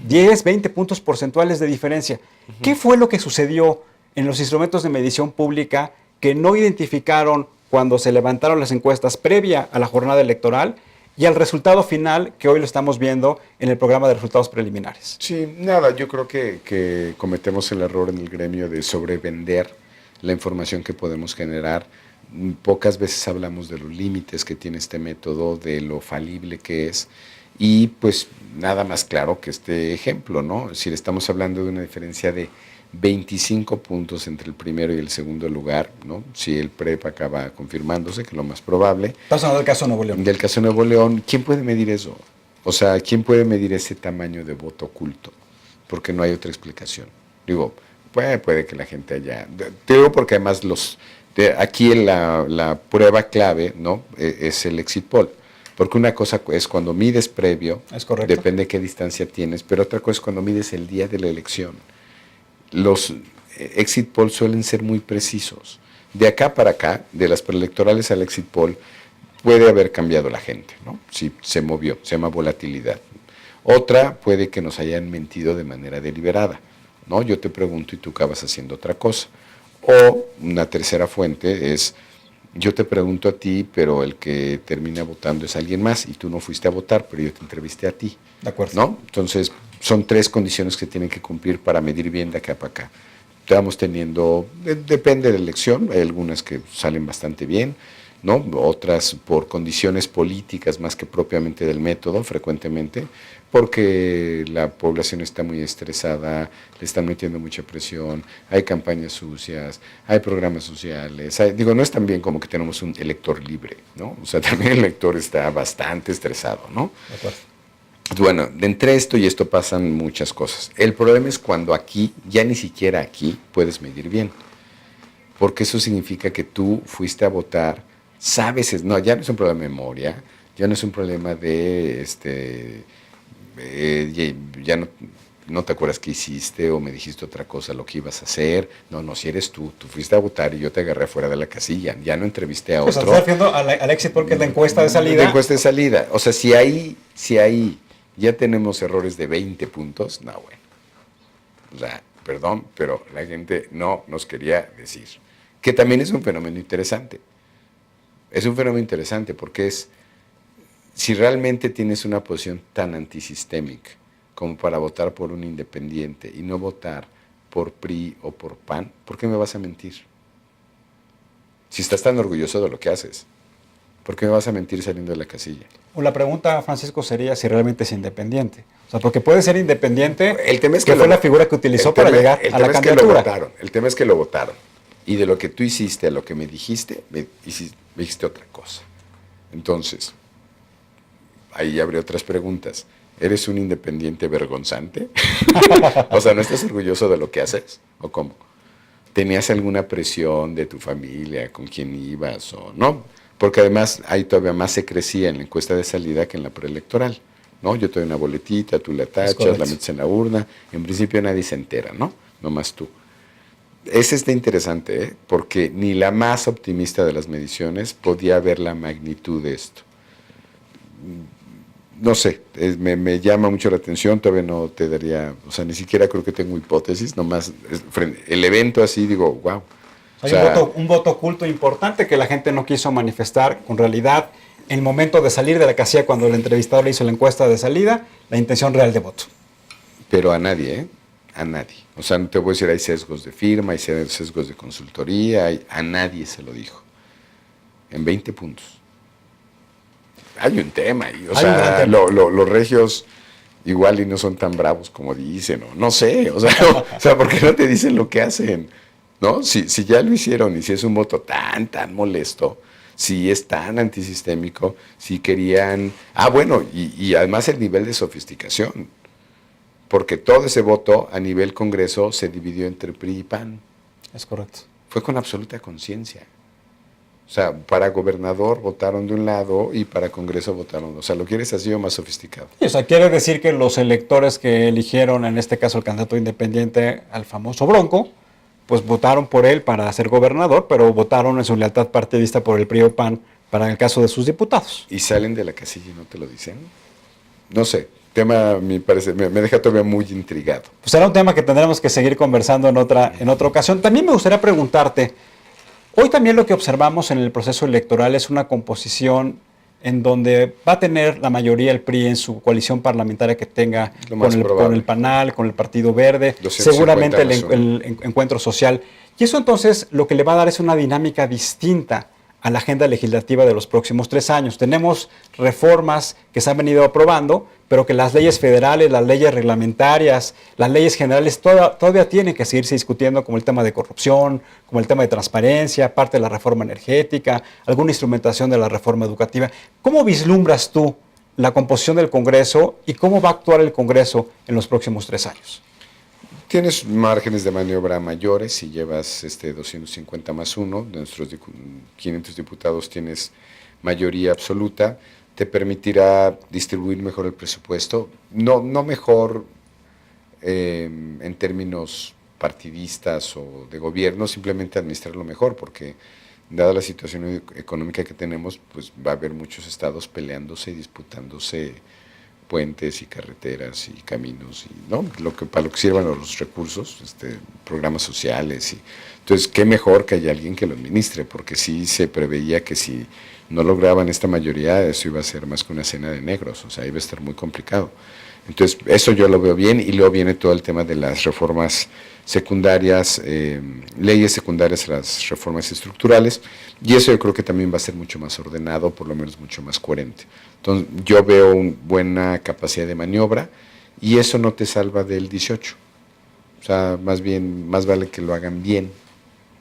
10, 20 puntos porcentuales de diferencia. ¿Qué fue lo que sucedió en los instrumentos de medición pública que no identificaron cuando se levantaron las encuestas previa a la jornada electoral y al resultado final que hoy lo estamos viendo en el programa de resultados preliminares? Sí, nada, yo creo que cometemos el error en el gremio de sobrevender la información que podemos generar. Pocas veces hablamos de los límites que tiene este método, de lo falible que es, y pues nada más claro que este ejemplo, ¿no? Si estamos hablando de una diferencia de 25 puntos entre el primero y el segundo lugar, ¿no? Si el PREP acaba confirmándose, que es lo más probable. Estamos hablando del caso de Nuevo León. Del caso de Nuevo León, ¿quién puede medir eso? O sea, ¿quién puede medir ese tamaño de voto oculto? Porque no hay otra explicación. Digo, puede que la gente haya... Te digo porque además aquí la prueba clave, ¿no? Es el exit poll. Porque una cosa es cuando mides previo, es correcto, depende de qué distancia tienes, pero otra cosa es cuando mides el día de la elección. Los exit polls suelen ser muy precisos. De acá para acá, de las preelectorales al exit poll, puede haber cambiado la gente, ¿no? Sí, se movió, se llama volatilidad. Otra puede que nos hayan mentido de manera deliberada, ¿no? Yo te pregunto y tú acabas haciendo otra cosa. O una tercera fuente es, yo te pregunto a ti, pero el que termina votando es alguien más y tú no fuiste a votar, pero yo te entrevisté a ti. De acuerdo. ¿No? Entonces, son 3 condiciones que tienen que cumplir para medir bien de acá para acá. Estamos teniendo, depende de la elección, hay algunas que salen bastante bien, ¿no? Otras por condiciones políticas más que propiamente del método, frecuentemente, porque la población está muy estresada, le están metiendo mucha presión, hay campañas sucias, hay programas sociales, no es tan bien como que tenemos un elector libre, ¿no? O sea, también el elector está bastante estresado, ¿no? De acuerdo. Bueno, entre esto y esto pasan muchas cosas. El problema es cuando aquí, ya ni siquiera aquí, puedes medir bien, porque eso significa que tú fuiste a votar, sabes, no, ya no es un problema de memoria, ya no es un problema de, no te acuerdas qué hiciste o me dijiste otra cosa lo que ibas a hacer. No, si eres tú fuiste a votar y yo te agarré fuera de la casilla, ya no entrevisté a pues otro. Estás refiriendo al exit porque es la encuesta de salida. La encuesta de salida. O sea, si ahí ya tenemos errores de 20 puntos, no, bueno. O sea, perdón, pero la gente no nos quería decir. Que también es un fenómeno interesante. Es un fenómeno interesante porque si realmente tienes una posición tan antisistémica como para votar por un independiente y no votar por PRI o por PAN, ¿por qué me vas a mentir? Si estás tan orgulloso de lo que haces, ¿por qué me vas a mentir saliendo de la casilla? La pregunta, Francisco, sería si realmente es independiente. O sea, porque puede ser independiente, el tema es que fue la figura que utilizó para llegar a la candidatura. El tema es que lo votaron. Y de lo que tú hiciste a lo que me dijiste, me dijiste otra cosa. Entonces, ahí habría otras preguntas. ¿Eres un independiente vergonzante? O sea, ¿no estás orgulloso de lo que haces? ¿O cómo? ¿Tenías alguna presión de tu familia, con quién ibas o no? Porque además ahí todavía más se crecía en la encuesta de salida que en la preelectoral, ¿no? Yo te doy una boletita, tú la tachas, la metes en la urna. En principio nadie se entera, ¿no? Nomás tú. Ese está interesante, ¿eh? Porque ni la más optimista de las mediciones podía ver la magnitud de esto. No sé, me llama mucho la atención, todavía no te daría, o sea, ni siquiera creo que tengo hipótesis, nomás el evento así digo, wow. Hay un voto oculto importante que la gente no quiso manifestar con realidad en el momento de salir de la casilla cuando el entrevistador le hizo la encuesta de salida, la intención real de voto. Pero a nadie, ¿eh? A nadie. O sea, no te voy a decir, hay sesgos de firma, hay sesgos de consultoría, a nadie se lo dijo. En 20 puntos. Hay un tema ahí, o sea, los regios igual y no son tan bravos como dicen, o no sé, o sea, ¿por qué no te dicen lo que hacen? ¿No? Si ya lo hicieron y si es un voto tan molesto, si es tan antisistémico, si querían... bueno, y además el nivel de sofisticación, porque todo ese voto a nivel Congreso se dividió entre PRI y PAN. Es correcto. Fue con absoluta conciencia. O sea, para gobernador votaron de un lado y para Congreso votaron. O sea, ¿lo quieres así o más sofisticado? Sí, o sea, quiere decir que los electores que eligieron, en este caso el candidato independiente al famoso Bronco, pues votaron por él para ser gobernador, pero votaron en su lealtad partidista por el PRI o PAN para el caso de sus diputados. ¿Y salen de la casilla y no te lo dicen? No sé, tema me deja todavía muy intrigado. Pues será un tema que tendremos que seguir conversando en otra ocasión. También me gustaría preguntarte, hoy también lo que observamos en el proceso electoral es una composición en donde va a tener la mayoría el PRI en su coalición parlamentaria que tenga con el PANAL, con el Partido Verde, seguramente el Encuentro Social. Y eso entonces lo que le va a dar es una dinámica distinta a la agenda legislativa de los próximos 3 años. Tenemos reformas que se han venido aprobando, pero que las leyes federales, las leyes reglamentarias, las leyes generales todavía tienen que seguirse discutiendo, como el tema de corrupción, como el tema de transparencia, parte de la reforma energética, alguna instrumentación de la reforma educativa. ¿Cómo vislumbras tú la composición del Congreso y cómo va a actuar el Congreso en los próximos 3 años? Tienes márgenes de maniobra mayores si llevas 250 más 1, de nuestros 500 diputados tienes mayoría absoluta, te permitirá distribuir mejor el presupuesto, no mejor en términos partidistas o de gobierno, simplemente administrarlo mejor, porque dada la situación económica que tenemos, pues va a haber muchos estados peleándose y disputándose puentes y carreteras y caminos, y ¿no? Para lo que sirvan los recursos, programas sociales. Entonces, qué mejor que haya alguien que lo administre, porque sí se preveía que si no lograban esta mayoría, eso iba a ser más que una cena de negros, o sea, iba a estar muy complicado. Entonces, eso yo lo veo bien, y luego viene todo el tema de las reformas secundarias, leyes secundarias a las reformas estructurales, y eso yo creo que también va a ser mucho más ordenado, por lo menos mucho más coherente. Entonces, yo veo una buena capacidad de maniobra, y eso no te salva del 18. O sea, más vale que lo hagan bien,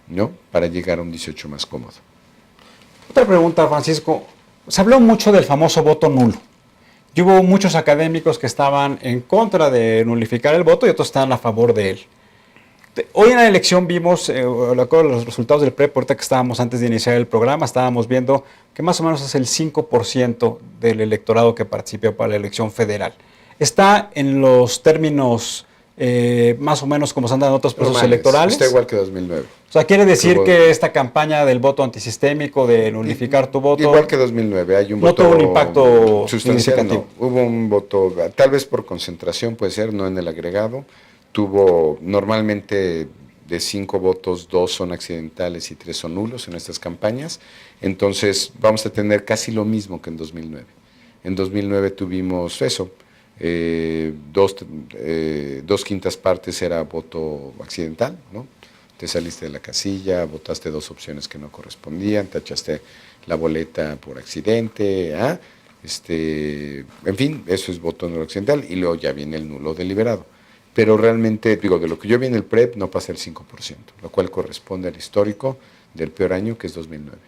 ¿no? Para llegar a un 18 más cómodo. Otra pregunta, Francisco. Se habló mucho del famoso voto nulo. Y hubo muchos académicos que estaban en contra de nulificar el voto y otros estaban a favor de él. Hoy en la elección vimos, los resultados del PREP, ahorita que estábamos antes de iniciar el programa, estábamos viendo que más o menos es el 5% del electorado que participó para la elección federal. Está en los términos más o menos como se han dado en otros procesos No mames, electorales. Está igual que 2009. O sea, quiere decir que esta campaña del voto antisistémico, de nulificar tu voto... Igual que 2009, hay un no voto tuvo un impacto sustancial. significativo. No. Hubo un voto, tal vez por concentración puede ser, no en el agregado. Tuvo normalmente de 5 votos, 2 son accidentales y 3 son nulos en estas campañas. Entonces vamos a tener casi lo mismo que en 2009. En 2009 tuvimos eso. 2/5 partes era voto accidental, ¿no? Te saliste de la casilla, votaste 2 opciones que no correspondían, tachaste la boleta por accidente, en fin, eso es voto nulo accidental, y luego ya viene el nulo deliberado. Pero realmente, digo, de lo que yo vi en el PREP no pasa el 5%, lo cual corresponde al histórico del peor año, que es 2009.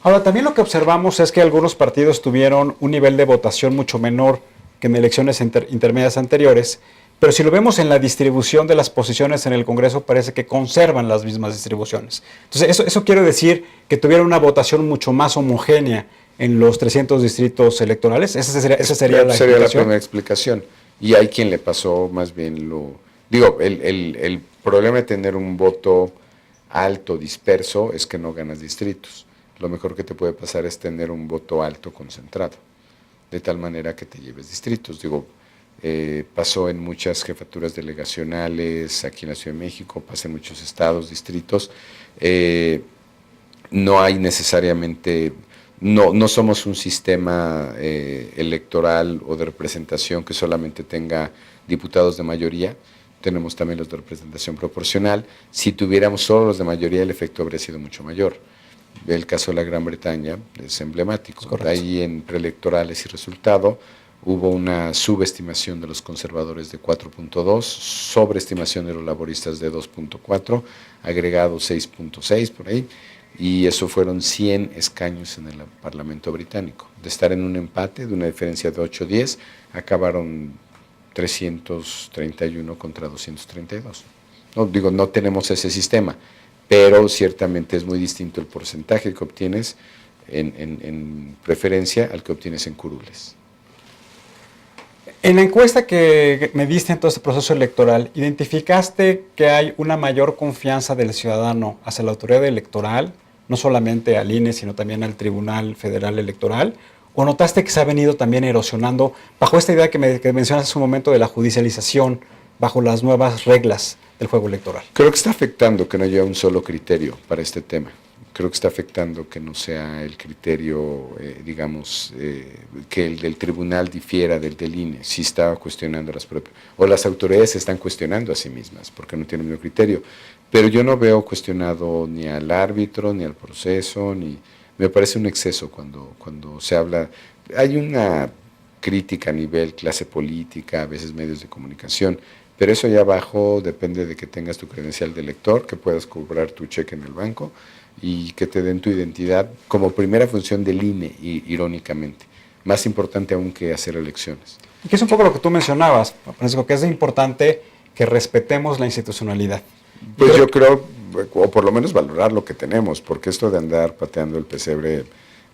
Ahora, también lo que observamos es que algunos partidos tuvieron un nivel de votación mucho menor que en elecciones intermedias anteriores, pero si lo vemos en la distribución de las posiciones en el Congreso, parece que conservan las mismas distribuciones. Entonces, eso quiere decir que tuvieron una votación mucho más homogénea en los 300 distritos electorales. Esa sería la primera explicación. Y hay quien le pasó más bien lo... Digo, el problema de tener un voto alto, disperso, es que no ganas distritos. Lo mejor que te puede pasar es tener un voto alto concentrado, de tal manera que te lleves distritos. Digo, pasó en muchas jefaturas delegacionales, aquí en la Ciudad de México, pasa en muchos estados, distritos. No hay necesariamente, no somos un sistema electoral o de representación que solamente tenga diputados de mayoría, tenemos también los de representación proporcional. Si tuviéramos solo los de mayoría, el efecto habría sido mucho mayor. El caso de la Gran Bretaña es emblemático. Ahí en preelectorales y resultado hubo una subestimación de los conservadores de 4.2, sobreestimación de los laboristas de 2.4, agregado 6.6 por ahí, y eso fueron 100 escaños en el Parlamento británico. De estar en un empate, de una diferencia de 8-10, acabaron 331 contra 232. No, digo, no tenemos ese sistema, pero ciertamente es muy distinto el porcentaje que obtienes en preferencia al que obtienes en curules. En la encuesta que me diste en todo este proceso electoral, ¿identificaste que hay una mayor confianza del ciudadano hacia la autoridad electoral, no solamente al INE, sino también al Tribunal Federal Electoral? ¿O notaste que se ha venido también erosionando bajo esta idea que mencionaste hace un momento de la judicialización, bajo las nuevas reglas del juego electoral? Creo que está afectando que no haya un solo criterio para este tema. Creo que está afectando que no sea el criterio, que el del tribunal difiera del INE. Sí está cuestionando las propias, o las autoridades se están cuestionando a sí mismas porque no tienen el mismo criterio. Pero yo no veo cuestionado ni al árbitro, ni al proceso, ni... Me parece un exceso cuando se habla. Hay una crítica a nivel clase política, a veces medios de comunicación, pero eso ya abajo depende de que tengas tu credencial de elector, que puedas cobrar tu cheque en el banco y que te den tu identidad como primera función del INE, irónicamente. Más importante aún que hacer elecciones. Y que es un poco lo que tú mencionabas, Francisco, que es importante que respetemos la institucionalidad. Pues yo creo, o por lo menos valorar lo que tenemos, porque esto de andar pateando el pesebre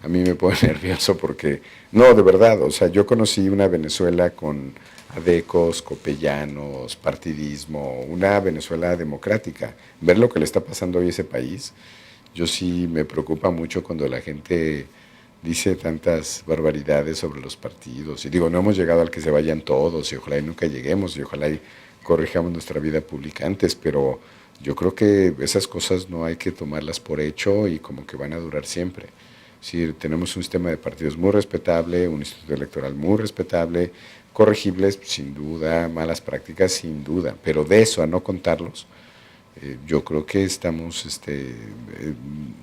a mí me pone nervioso porque, no, de verdad, o sea, yo conocí una Venezuela con adecos, copellanos, partidismo, una Venezuela democrática. Ver lo que le está pasando hoy a ese país, yo sí me preocupa mucho cuando la gente dice tantas barbaridades sobre los partidos. Y digo, no hemos llegado al que se vayan todos, y ojalá y nunca lleguemos, y ojalá y corrijamos nuestra vida pública antes, pero yo creo que esas cosas no hay que tomarlas por hecho y como que van a durar siempre. Sí, tenemos un sistema de partidos muy respetable, un instituto electoral muy respetable, corregibles sin duda, malas prácticas sin duda, pero de eso a no contarlos, yo creo que estamos,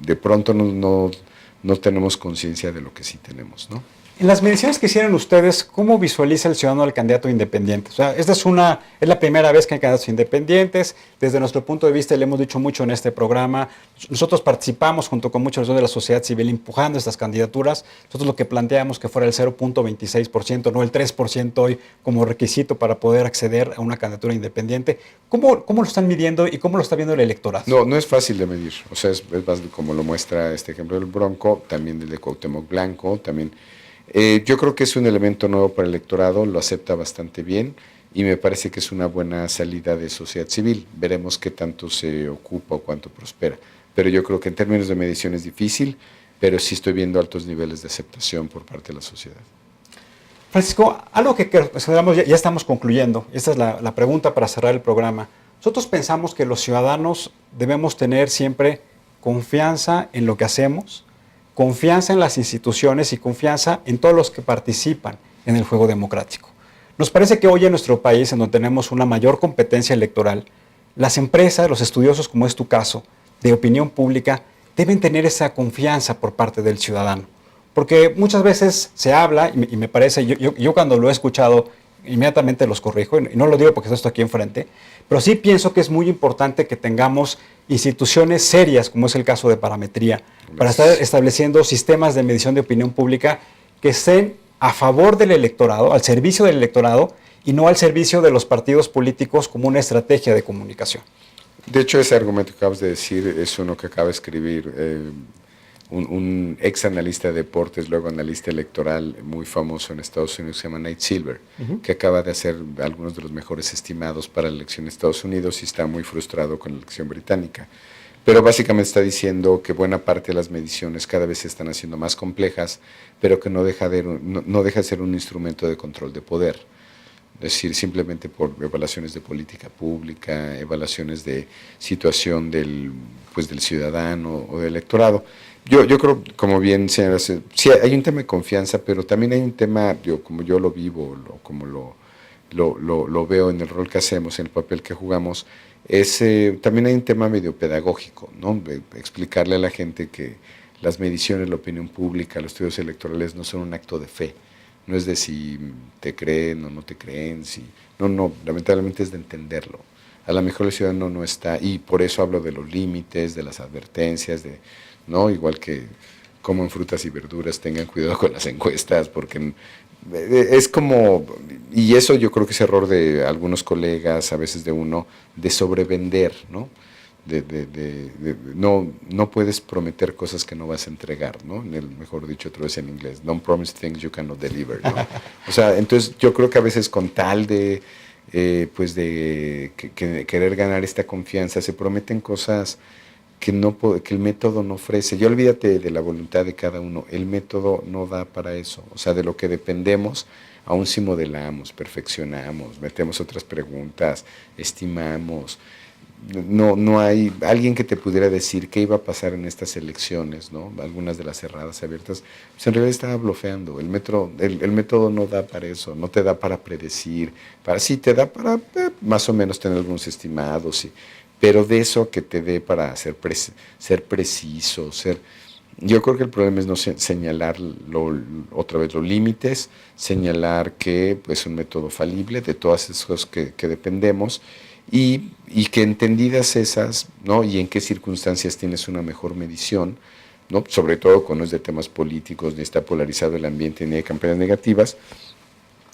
de pronto no tenemos conciencia de lo que sí tenemos, ¿no? En las mediciones que hicieron ustedes, ¿cómo visualiza el ciudadano al candidato independiente? O sea, esta es la primera vez que hay candidatos independientes. Desde nuestro punto de vista, le hemos dicho mucho en este programa. Nosotros participamos junto con muchos de la sociedad civil empujando estas candidaturas. Nosotros lo que planteamos que fuera el 0.26%, no el 3% hoy como requisito para poder acceder a una candidatura independiente. ¿Cómo lo están midiendo y cómo lo está viendo el electorado? No es fácil de medir. O sea, es más como lo muestra este ejemplo del Bronco, también del de Cuauhtémoc Blanco, también... yo creo que es un elemento nuevo para el electorado, lo acepta bastante bien y me parece que es una buena salida de sociedad civil. Veremos qué tanto se ocupa o cuánto prospera. Pero yo creo que en términos de medición es difícil, pero sí estoy viendo altos niveles de aceptación por parte de la sociedad. Francisco, algo que consideramos, ya estamos concluyendo, esta es la pregunta para cerrar el programa. Nosotros pensamos que los ciudadanos debemos tener siempre confianza en lo que hacemos, confianza en las instituciones y confianza en todos los que participan en el juego democrático. Nos parece que hoy en nuestro país, en donde tenemos una mayor competencia electoral, las empresas, los estudiosos, como es tu caso, de opinión pública, deben tener esa confianza por parte del ciudadano. Porque muchas veces se habla, y me parece, yo cuando lo he escuchado, inmediatamente los corrijo, y no lo digo porque estoy aquí enfrente, pero sí pienso que es muy importante que tengamos instituciones serias, como es el caso de Parametría, para estar estableciendo sistemas de medición de opinión pública que estén a favor del electorado, al servicio del electorado, y no al servicio de los partidos políticos como una estrategia de comunicación. De hecho, ese argumento que acabas de decir es uno que acaba de escribir un ex analista de deportes, luego analista electoral muy famoso en Estados Unidos, se llama Nate Silver, que acaba de hacer algunos de los mejores estimados para la elección de Estados Unidos y está muy frustrado con la elección británica. Pero básicamente está diciendo que buena parte de las mediciones cada vez se están haciendo más complejas, pero que no deja de ser un instrumento de control de poder. Es decir, simplemente por evaluaciones de política pública, evaluaciones de situación del ciudadano o del electorado. Yo creo, como bien señalas, sí hay un tema de confianza, pero también hay un tema, como yo lo vivo, como lo veo en el rol que hacemos, en el papel que jugamos, también hay un tema medio pedagógico, ¿no? De explicarle a la gente que las mediciones, la opinión pública, los estudios electorales no son un acto de fe. No es de si te creen o no te creen, no, lamentablemente es de entenderlo. A lo mejor el ciudadano no está, y por eso hablo de los límites, de las advertencias, ¿no? Igual que como en frutas y verduras, tengan cuidado con las encuestas, porque es como, y eso yo creo que es error de algunos colegas, a veces de uno, de sobrevender, ¿no? No puedes prometer cosas que no vas a entregar, ¿no? Mejor dicho otra vez en inglés, don't promise things you cannot deliver, ¿no? O sea, entonces yo creo que a veces con tal de querer ganar esta confianza, se prometen cosas que el método no ofrece. Y olvídate de la voluntad de cada uno, el método no da para eso. O sea, de lo que dependemos, aún si modelamos, perfeccionamos, metemos otras preguntas, estimamos. No hay alguien que te pudiera decir qué iba a pasar en estas elecciones, ¿no? Algunas de las cerradas, abiertas, pues en realidad estaba blofeando. El método no da para eso, no te da para predecir, sí te da para más o menos tener algunos estimados, sí, pero de eso que te dé para ser preciso, yo creo que el problema es no señalar otra vez los límites, señalar que es un método falible de todas esas cosas que dependemos, y que entendidas esas, ¿no? Y en qué circunstancias tienes una mejor medición, ¿no? Sobre todo cuando es de temas políticos, ni está polarizado el ambiente, ni hay campañas negativas,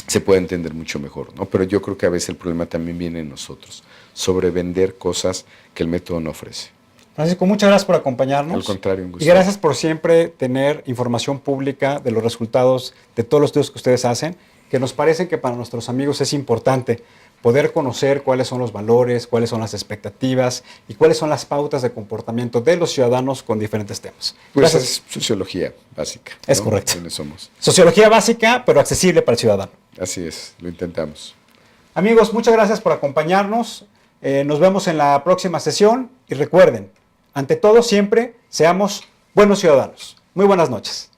se puede entender mucho mejor, ¿no? Pero yo creo que a veces el problema también viene en nosotros, sobrevender cosas que el método no ofrece. Francisco, muchas gracias por acompañarnos. Al contrario, un gusto. Y gracias por siempre tener información pública de los resultados de todos los estudios que ustedes hacen, que nos parece que para nuestros amigos es importante poder conocer cuáles son los valores, cuáles son las expectativas y cuáles son las pautas de comportamiento de los ciudadanos con diferentes temas. Pues es sociología básica. Es ¿no? correcto. ¿Quiénes somos? Sociología básica, pero accesible para el ciudadano. Así es, lo intentamos. Amigos, muchas gracias por acompañarnos. Nos vemos en la próxima sesión y recuerden, ante todo siempre, seamos buenos ciudadanos. Muy buenas noches.